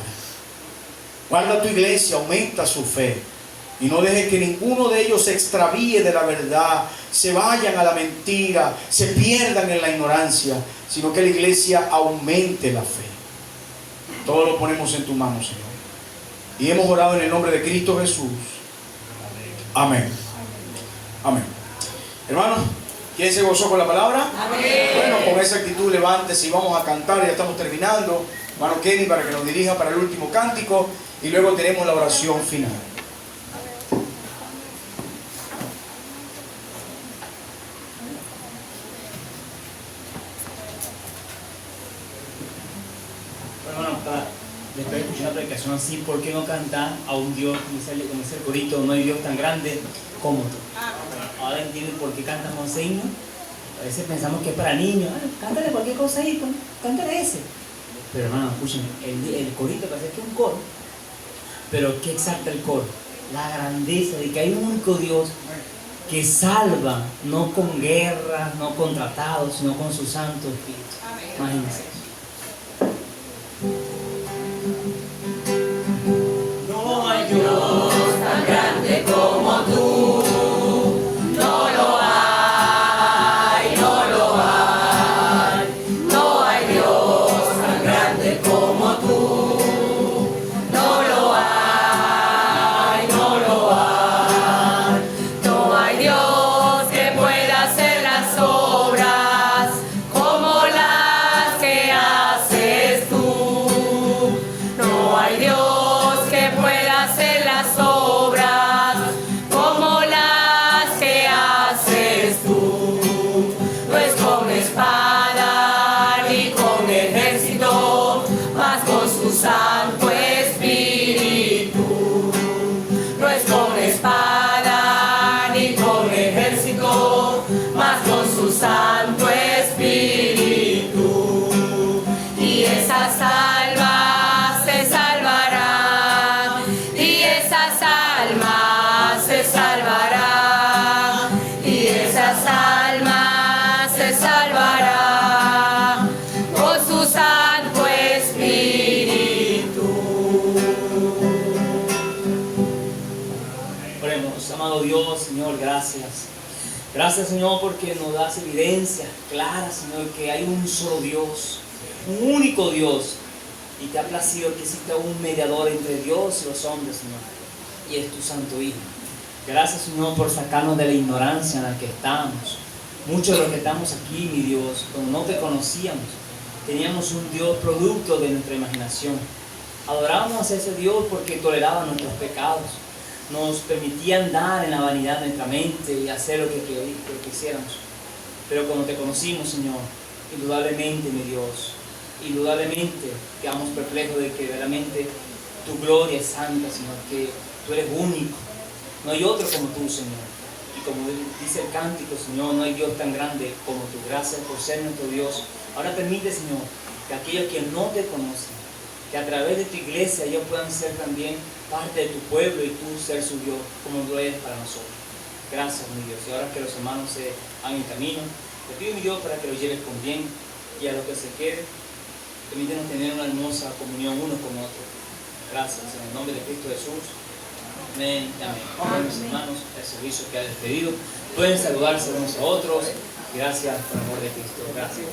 Guarda tu iglesia, aumenta su fe. Y no deje que ninguno de ellos se extravíe de la verdad, se vayan a la mentira, se pierdan en la ignorancia, sino que la iglesia aumente la fe. Todo lo ponemos en tu mano, Señor. Y hemos orado en el nombre de Cristo Jesús. Amén. Amén. Hermanos, ¿quién se gozó con la palabra? Amén. Bueno, con esa actitud levántese y vamos a cantar. Ya estamos terminando. Hermano Kenny, para que nos dirija para el último cántico. Y luego tenemos la oración final. Después de escuchar una predicación así, ¿por qué no cantar a un Dios, como dice el corito, no hay Dios tan grande como tú? Ahora entienden por qué cantamos ese himno. A veces pensamos que es para niños. Cántale cualquier cosa ahí, pues, cántale ese. Pero hermano, escúchenme, el corito parece que es un coro. Pero ¿qué exalta el coro? La grandeza de que hay un único Dios que salva, no con guerras, no con tratados, sino con su Santo Espíritu. Imagínense. No hay Dios tan grande como tú, no lo hay, no lo hay. No hay Dios tan grande como tú, no lo hay, no lo hay. No hay Dios que pueda hacer las obras como las que haces tú. No hay Dios que pueda hacer las obras como las que haces tú. No es con espada ni con ejército, mas con su Santo Espíritu. No es con espada ni con ejército, mas con su Santo Espíritu. Y esas almas se salvarán, y esas almas se salvarán, y esas almas se salvarán con su Santo Espíritu. Oremos, amado Dios, Señor, gracias. Gracias, Señor, porque nos das evidencias claras, Señor, que hay un solo Dios, un único Dios, y te ha placido que exista un mediador entre Dios y los hombres, Señor, y es tu Santo Hijo. Gracias, Señor, por sacarnos de la ignorancia en la que estamos. Muchos de los que estamos aquí, mi Dios, cuando no te conocíamos, teníamos un Dios producto de nuestra imaginación. Adorábamos a ese Dios porque toleraba nuestros pecados, nos permitía andar en la vanidad de nuestra mente y hacer lo que quisiéramos. Pero cuando te conocimos, Señor, indudablemente, mi Dios, indudablemente quedamos perplejos de que verdaderamente tu gloria es santa, Señor, que tú eres único, no hay otro como tú, Señor. Y como dice el cántico, Señor, no hay Dios tan grande como tú. Gracias por ser nuestro Dios. Ahora permite, Señor, que aquellos que no te conocen, que a través de tu iglesia ellos puedan ser también parte de tu pueblo y tú ser su Dios, como lo eres para nosotros. Gracias, mi Dios. Y ahora que los hermanos se van en camino, te pido, mi Dios, para que los lleves con bien, y a los que se queden, permítenos tener una hermosa comunión unos con otros. Gracias, en el nombre de Cristo Jesús. Amén y amén. Vamos, mis hermanos, el servicio que ha despedido. Pueden saludarse unos a otros. Gracias por el amor de Cristo. Gracias.